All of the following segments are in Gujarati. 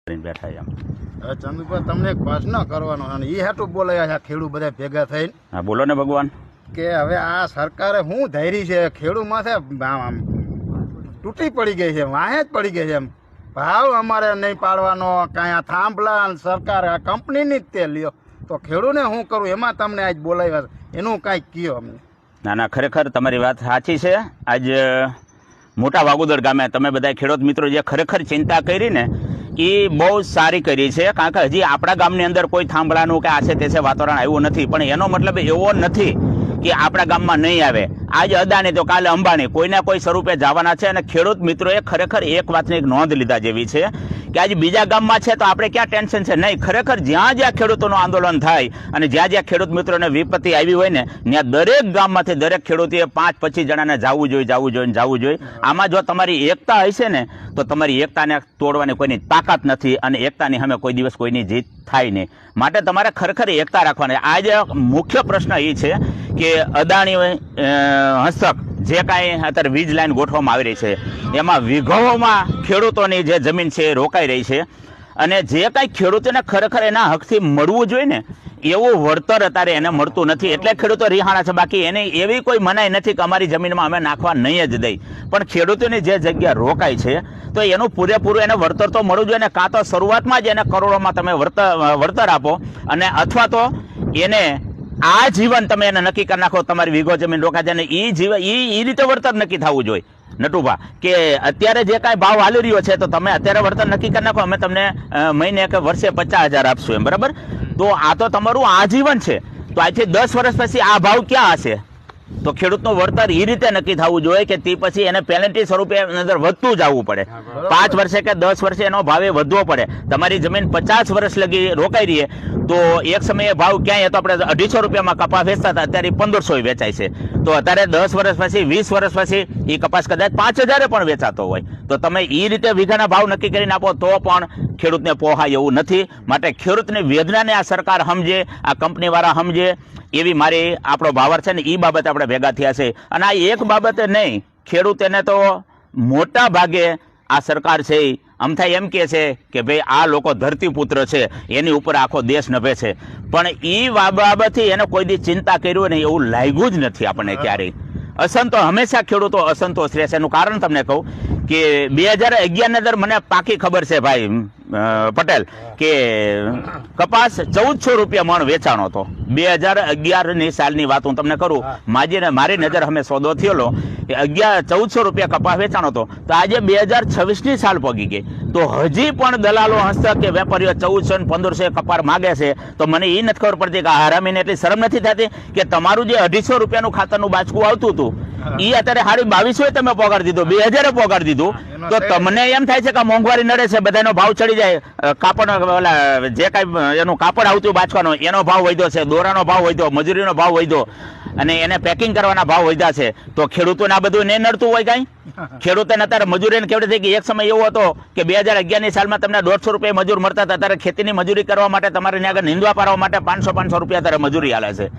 બેઠા એમ. હવે ચંદુભાઈ તમને એક પ્રશ્ન કરવાનો અને એ હાટું બોલાયા છે ખેડૂત બધા ભેગા થઈને. હા બોલો ને ભગવાન. કે હવે આ સરકારે શું ધૈર્ય છે ખેડૂત માથે આમ તૂટી પડી ગઈ છે, વાહે જ પડી ગઈ છે. એમ ભાવ અમારે નહીં પાડવાનો, કાંઈ આ થાંભલા સરકાર આ કંપનીની જ તે લ્યો, તો ખેડૂતને શું કરું એમાં તમને આજ બોલાવ્યા છે, એનું કાંઈક કયો અમને. ના ના, ખરેખર તમારી વાત સાચી છે. આજ મોટા વાગોદર ગામે તમે બધા ખેડૂત મિત્રો જે ખરેખર ચિંતા કરી ને એ બહુ સારી કરી છે, કારણ કે હજી આપણા ગામની અંદર કોઈ થાંભલાનું કે આશે તેશે વાતાવરણ આવ્યું નથી. પણ એનો મતલબ એવો નથી કે આપણા ગામમાં નહીં આવે. આજે અદાણી તો કાલે અંબાણી, કોઈના કોઈ સ્વરૂપે જવાના છે. અને ખેડૂત મિત્રોએ ખરેખર એક વાતની એક નોંધ લીધા જેવી છે કે આજે બીજા ગામમાં છે તો આપણે ક્યાં ટેન્શન છે? નહીં, ખરેખર જ્યાં જ્યાં ખેડૂતોનું આંદોલન થાય અને જ્યાં જ્યાં ખેડૂત મિત્રોને વિપત્તિ આવી હોય ને ત્યાં દરેક ગામમાંથી દરેક ખેડૂતે 5-25 જણાને જવું જોઈએ. આમાં જો તમારી એકતા હશે ને તો તમારી એકતાને તોડવાની કોઈની તાકાત નથી અને એકતાની સામે કોઈ દિવસ કોઈની જીત થાય નહીં. માટે તમારે ખરેખર એકતા રાખવાની. આજે મુખ્ય પ્રશ્ન એ છે કે અદાણી હસ્તક જે કાંઈ અત્યારે વીજ લાઈન ગોઠવવામાં આવી રહી છે એમાં વિઘોમાં ખેડૂતોની જે જમીન છે એ રોકાઈ રહી છે. અને જે કાંઈ ખેડૂતોને ખરેખર એના હકથી મળવું જોઈએ ને એવું વળતર અત્યારે એને મળતું નથી, એટલે ખેડૂતો રિહાણા છે. બાકી એને એવી કોઈ મનાઈ નથી કે અમારી જમીનમાં અમે નાખવા નહીં જ દઈ. પણ ખેડૂતોની જે જગ્યા રોકાય છે તો એનું પૂરેપૂરું એને વળતર તો મળવું જોઈએ ને. કાં તો શરૂઆતમાં જ એને કરોડોમાં તમે વળતર આપો અને અથવા તો એને આ જીવન તમે એને નક્કી કરી નાખો, તમારી વીઘો જમીન રોકાય છે ને એ જીવન એ રીતે વળતર નક્કી થવું જોઈએ. નટુભા કે અત્યારે જે કાંઈ ભાવ હાલી રહ્યો છે તો તમે અત્યારે વળતર નક્કી કરી નાખો, અમે તમને મહિને કે વર્ષે 50,000 આપશું એમ, બરાબર? તો આ તો તમારું આજીવન છે. તો આજથી 10 વર્ષ પછી આ ભાવ ક્યાં હશે? તો ખેડૂતનું વળતર એ રીતે નક્કી થવું જોઈએ કે તે પછી એને પેનલ્ટી સ્વરૂપે અંદર વધતું જવું પડે. 5 વર્ષે કે 10 વર્ષે એનો ભાવે વધવો પડે. તમારી જમીન 50 વર્ષ લગી રોકાઈ રહીએ તો એક સમયે ભાવ ક્યાંય તો આપણે 250 રૂપિયામાં કપાસ વેચતા હતા, અત્યારે 1500 વેચાય છે. તો અત્યારે 10 વર્ષ પછી 20 વર્ષ પછી એ કપાસ કદાચ 5000 પણ વેચાતો હોય. તો તમે એ રીતે વીઘાના ભાવ નક્કી કરીને આપો તો પણ ખેડૂતને પોહાય એવું નથી. માટે ખેડૂતની વેદનાને આ સરકાર સમજે, આ કંપનીવાળા સમજે એવી મારી આપણો ભાવર છે ને એ બાબતે આપણે ભેગા થયા છે. અને આ એક બાબતે નહીં, ખેડૂતોને તો મોટા ભાગે આ સરકાર છે અમથાઈ એમ કહે છે કે ભાઈ આ લોકો ધરતીપુત્ર છે, એની ઉપર આખો દેશ નભે છે. પણ એ બાબતથી એને કોઈ દી ચિંતા કર્યું ને એવું લાગ્યું જ નથી આપણને ક્યારેય. અસંતોષ હંમેશા ખેડૂતો અસંતોષ રહેશે. એનું કારણ તમને કહું કે 2011ની અંદર મને પાકી ખબર છે ભાઈ પટેલ કે કપાસ 1400 રૂપિયા મણ વેચાણો હતો. 2011ની સાલની વાત હું તમને કરું, મારી નજર અમે સોદો થયેલો 1400 રૂપિયા કપાસ વેચાણો હતો. તો આજે 2026ની સાલ પગી ગઈ તો હજી પણ દલાલો હસ્તક કે વેપારીઓ 1400 ને 1500 કપાસ માગે છે. તો મને એ નથી ખબર પડતી કે હરામીને એટલી શરમ નથી થતી કે તમારું જે 250 રૂપિયાનું ખાતરનું બાચકું આવતું હતું એ અત્યારે સાડી 2200 તમે પોગાડી દીધું, 2000 પોગાડી દીધું. તો તમને એમ થાય છે કે મોંઘવારી નડે છે, બધાનો ભાવ ચડી જાય. કાપડ ઓલા જે કાંઈ એનું કાપડ આવતું બાચવાનો એનો ભાવ વધ્યો છે, દોરાનો ભાવ વધ્યો, મજૂરીનો ભાવ વધ્યો અને એને પેકિંગ કરવાના ભાવ વધ્યા છે. તો ખેડૂતોને આ બધું નહીં નડતું હોય કાંઈ? ખેડૂતોને અત્યારે મજૂરીને કેવડી થઈ ગઈ. એક સમય એવો હતો કે 2011ની સાલમાં તમને 150 રૂપિયા મજૂર મળતા હતા. અત્યારે ખેતીની મજૂરી કરવા માટે તમારે ત્યાં આગળ નીંદવા પાડવા માટે 500 રૂપિયા અત્યારે મજૂરી હાલે છે.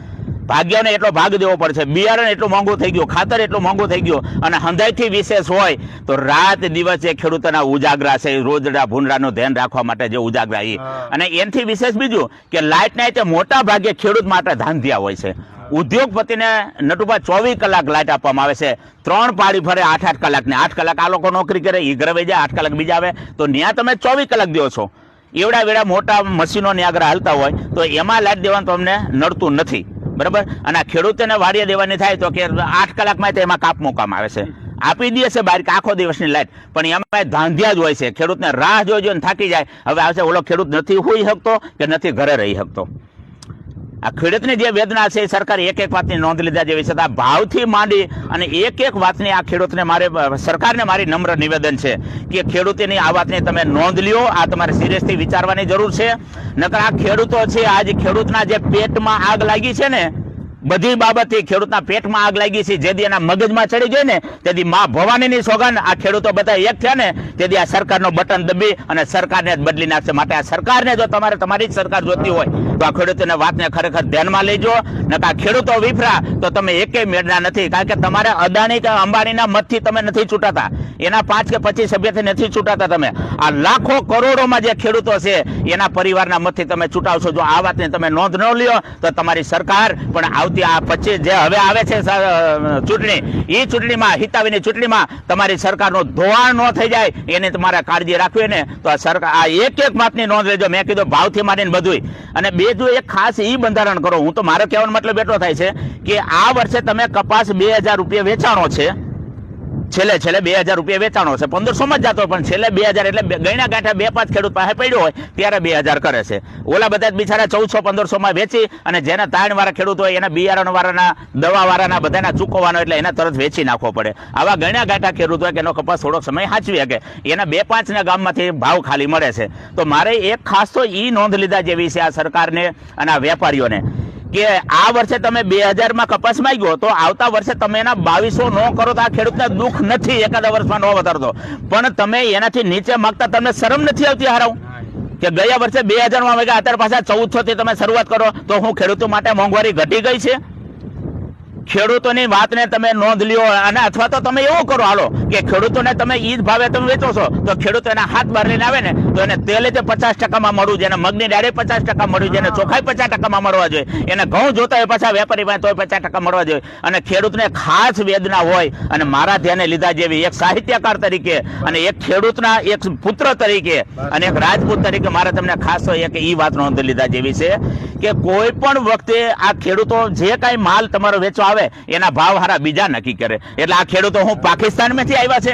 ભાગ્યને એટલો ભાગ દેવો પડશે, બિયારણ એટલું મોંઘું થઈ ગયું, ખાતર એટલું મોંઘું થઈ ગયું. અને હંધાઈથી વિશેષ હોય તો રાત દિવસ એ ખેડૂતોના ઉજાગરા છે, રોજડા ભૂંડરાનું ધ્યાન રાખવા માટે જે ઉજાગરા એ. અને એનાથી વિશેષ બીજું કે લાઇટ ના મોટા ભાગે ખેડૂત માટે ધાંધિયા હોય છે. ઉદ્યોગપતિને નટુભા 24 કલાક લાઇટ આપવામાં આવે છે, 3 પાળી ફરે 8-8 કલાકને. 8 કલાક આ લોકો નોકરી કરે, એ ઘરે વહી જાય, 8 કલાક બીજા આવે. તો ત્યાં તમે 24 કલાક દો છો. એવડા વેડા મોટા મશીનો આગળ હાલતા હોય તો એમાં લાઇટ દેવાનું તમને નડતું નથી, બરાબર? અને આ ખેડૂતોને વાડીએ દેવાની થાય તો કે 8 કલાકમાં એમાં કાપ મૂકવામાં આવે છે, આપી દે છે બહાર આખો દિવસની લાઈટ. પણ એમાં ધાંધિયા જ હોય છે, ખેડૂતને રાહ જોઈને થાકી જાય. હવે આવશે ઓલો ખેડૂત નથી હોઈ શકતો કે નથી ઘરે રહી શકતો. આ ખેડૂતની જે વેદના છે એ સરકારે એક વાતની નોંધ લીધા જેવી છે. આ ભાવથી માંડી અને એક વાતની આ ખેડૂતને સરકારને મારી નમ્ર નિવેદન છે કે ખેડૂતોની આ વાતની તમે નોંધ લ્યો. આ તમારે સિરિયસથી વિચારવાની જરૂર છે. નકર આ ખેડૂતો છે, આજ ખેડૂતના જે પેટમાં આગ લાગી છે ને બધી બાબતથી ખેડૂતના પેટમાં આગ લાગી છે. જેથી એના મગજમાં ચડી ગઈ ને તેથી મા ભવાનીની સોગંદ આ ખેડૂતો બધા એક થયા ને તેથી આ સરકારનો બટન દબી અને સરકારને જ બદલી નાખશે. માટે આ સરકારને જો તમારી જ સરકાર જોતી હોય તો આ ખેડૂતોને વાતને ખરેખર ધ્યાનમાં લેજો. નકા ખેડૂતો વિફરા તો તમે એકેય મેળના નથી. કારણ કે તમારે અદાણી કે અંબાણીના મતથી તમે નથી છૂટાતા, એના 5 કે 25 સભ્યથી નથી છૂટાતા. તમે આ લાખો કરોડોમાં જે ખેડૂતો છે એના પરિવારના મતથી તમે છૂટાવશો. જો આ વાતની તમે નોંધ ન લ્યો તો તમારી સરકાર પણ આવતી આ 25 જે હવે આવે છે ચૂંટણી, એ ચૂંટણીમાં હિતાવીની ચૂંટણીમાં તમારી સરકારનું ધોવાણ ન થઈ જાય એની તમારે કાળજી રાખવી ને તો આ સરકાર આ એક વાતની નોંધ લેજો. મેં કીધું ભાવથી માંડીને બધું. અને બીજું એક ખાસ એ બંધારણ કરો. હું તો મારો કહેવાનો મતલબ એટલો થાય છે કે આ વર્ષે તમે કપાસ 2000 રૂપિયા વેચાણો છે, છેલ્લે 2000 રૂપિયા વેચાણો છે, 1500 માં જ જતો, પણ છેલ્લે 2000 એટલે ગણ્યા ગાંઠા 2-5 ખેડૂત પાસે પડ્યો હોય ત્યારે 2000 કરે છે. ઓલા બધા બિચારા 1400-1500 માં વેચી અને જેના તાણ વાળા ખેડૂત હોય એના બિયારણ વાળાના, દવા વાળાના બધાના ચૂકવવાનો એટલે એના તરત વેચી નાખવો પડે. આવા ગણ્યા ગાંઠા ખેડૂત હોય કે એનો કપાસ થોડોક સમય સાચવી શકે એના 2-5 ના ગામમાંથી ભાવ ખાલી મળે છે. તો મારે એક ખાસ તો એ નોંધ લીધા જેવી છે આ સરકારને અને આ વેપારીઓને કે આ વર્ષે તમે 2000 માં કપાસ માંગ્યો તો આવતા વર્ષે તમે એના 2200 ન કરો તો આ ખેડૂતને દુઃખ નથી, એકાદા વર્ષમાં ન વધારતો, પણ તમે એનાથી નીચે માંગતા તમને શરમ નથી આવતી હારાવ કે ગયા વર્ષે 2000 માં માંગ્યા અત્યારે પાછા 1400 થી તમે શરૂઆત કરો તો હું ખેડૂતો માટે મોંઘવારી ઘટી ગઈ છે? ખેડૂતોની વાતને તમે નોંધ લ્યો. અને અથવા તો તમે એવું કરો હાલો કે ખેડૂતોને તમે ઈ જ ભાવે તમે વેચો છો તો ખેડૂતો એના હાથ બહાર લઈને આવે ને તો એને તેલે તે 50% મળવું જોઈએ, એને મગની દાળે 50% મળવું જોઈએ, એને ચોખાઈ 50% મળવા જોઈએ, એને ઘઉં જોતા હોય પાછા વેપારી પાસે તોય 50% મળવા જોઈએ. અને ખેડૂતને ખાસ વેદના હોય અને મારા ધ્યાને લીધા જેવી એક સાહિત્યકાર તરીકે અને એક ખેડૂતના એક પુત્ર તરીકે અને એક રાજપૂત તરીકે મારે તમને ખાસ તો એક ઈ વાત નોંધ લીધા જેવી છે કે કોઈ પણ વખતે આ ખેડૂતો જે કાંઈ માલ તમારો વેચવા આવે એના ભાવ હારા બીજા નક્કી કરે. એટલે આ ખેડૂતો હું પાકિસ્તાનમાંથી આવ્યા છે.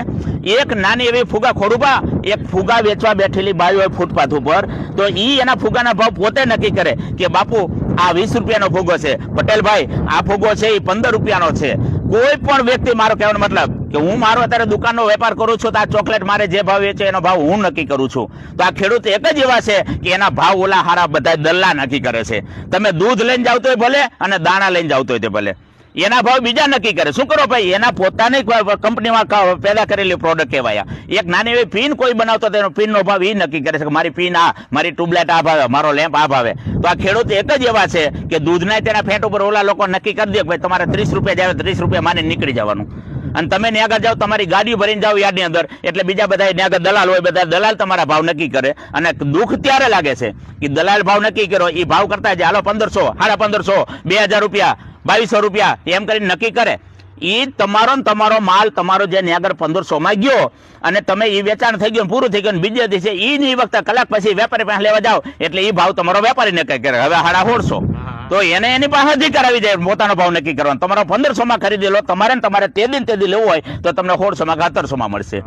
એક નાની એવી ફુગા ખોડુબા, એક ફુગા વેચવા બેઠેલી બાઈ હોય ફૂટપાથ ઉપર, તો ઈ એના ફુગાના ભાવ પોતે નક્કી કરે કે બાપુ આ 20 રૂપિયાનો ફુગો છે, પટેલભાઈ આ ફુગો છે એ 15 રૂપિયાનો છે. કોઈ પણ વ્યક્તિ, મારો કહેવાનો મતલબ કે હું મારો અત્યારે દુકાનનો વેપાર કરું છું તો આ ચોકલેટ મારે જે ભાવ વેચે એનો ભાવ હું નક્કી કરું છું. તો આ ખેડૂત એક જ એવા છે કે એના ભાવ ઓલા હારા બધા દલ્લા નક્કી કરે છે. તમે દૂધ લઈને જાવ તોય ભલે અને દાણા લઈને જાવ તોય તે ભલે, એના ભાવ બીજા નક્કી કરે. શું કરો ભાઈ? એના પોતાની કંપનીમાં પેદા કરેલી પ્રોડક્ટ કહેવાય. એક નાની એવી પિન કોઈ બનાવતો તેનો પિનનો ભાવ એ નક્કી કરે છે કે મારી પિન આ, મારી ટ્યુબલાઇટ આ ભાવે, મારો લેમ્પ આ ભાવે. તો આ ખેડૂત એક જ એવા છે કે દૂધના તેના ફેટ ઉપર ઓલા લોકો નક્કી કરી દે કે ભાઈ તમારે 30 રૂપિયા જાય, 30 રૂપિયા માને નીકળી જવાનું. અને તમે ત્યાં આગળ જાઓ, તમારી ગાડી ભરીને જાઓ યાર્ડની અંદર, એટલે બીજા બધા ત્યાં આગળ દલાલ હોય, બધા દલાલ તમારા ભાવ નક્કી કરે. અને દુઃખ ત્યારે લાગે છે કે દલાલ ભાવ નક્કી કર્યો એ ભાવ કરતા જ હાલો 1500, 1550, 2000 રૂપિયા, 2200 રૂપિયા એમ કરીને નક્કી કરે. એ તમારો માલ તમારો જે ન્યાગર 1500 માં ગયો અને તમે એ વેચાણ થઈ ગયું, પૂરું થઈ ગયું, બીજે દિવસે એ વખતે કલાક પછી વેપારી પાસે લેવા જાઓ એટલે એ ભાવ તમારો વેપારી નક્કી કરે. હવે 1650 તો એને એની પાસે અધિકાર આવી જાય પોતાનો ભાવ નક્કી કરવાનો. તમારો 1500 માં ખરીદી લો, તમારે તે દી લેવું હોય તો તમને 1600 માં 1700 માં મળશે.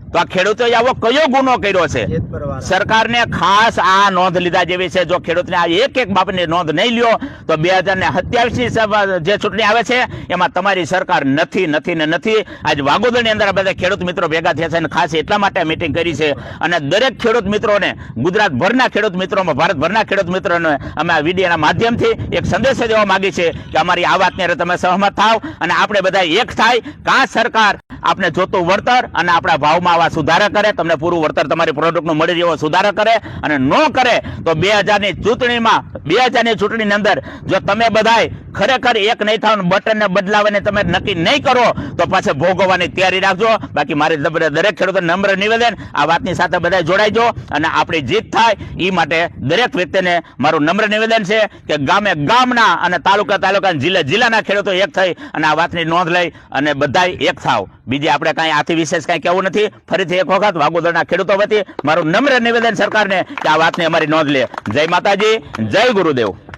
તો આ ખેડૂતોએ આવો કયો ગુનો કર્યો છે? સરકારને ખાસ આ નોંધ લીધા જેવી છે. જો ખેડૂતને આ એક બાબતની નોંધ નહીં લ્યો તો 2027 જે ચૂંટણી આવે છે એમાં તમારી સરકાર નથી. આજ વાગોદરની અંદર બધા ખેડૂત મિત્રો ભેગા થયા છે અને ખાસ એટલા માટે મિટિંગ કરી છે. અને દરેક ખેડૂત મિત્રોને, ગુજરાતભરના ખેડૂત મિત્રોમાં, ભારતભરના ખેડૂત મિત્રોને અમે આ વિડીયોના માધ્યમથી એક સંદેશો દેવા માંગી છે કે અમારી આ વાતને તમે સહમત થાવ અને આપણે બધા એક થાય. કાં સરકાર આપણે જોતું વળતર અને આપણા ભાવમાં આવા સુધારા કરે, તમને પૂરું વળતર તમારી પ્રોડક્ટનું મળી રહે એવો સુધારા કરે. અને ન કરે તો 2000ની ચૂંટણીની અંદર જો તમે બધાય ખરેખર એક નહીં થાવ, બટનને બદલાવવાની તમે નક્કી નહીં કરો તો પાછળ ભોગવવાની તૈયારી રાખજો. બાકી મારી દરેક ખેડૂતોને નમ્ર નિવેદન, આ વાતની સાથે બધા જોડાઈજો અને આપણી જીત થાય એ માટે દરેક વ્યક્તિને મારું નમ્ર નિવેદન છે કે ગામના અને તાલુકા જિલ્લાના ખેડૂતો એક થઈ અને આ વાતની નોંધ લઈ અને બધાય એક થાવ. બીજી આપણે કાંઈ આથી વિશેષ કાંઈ કહેવું નથી. ફરીથી એક વખત વાગોદરના ખેડૂતો વતી મારું નમ્ર નિવેદન સરકારને કે આ વાતની અમારી નોંધ લે. જય માતાજી, જય ગુરુદેવ.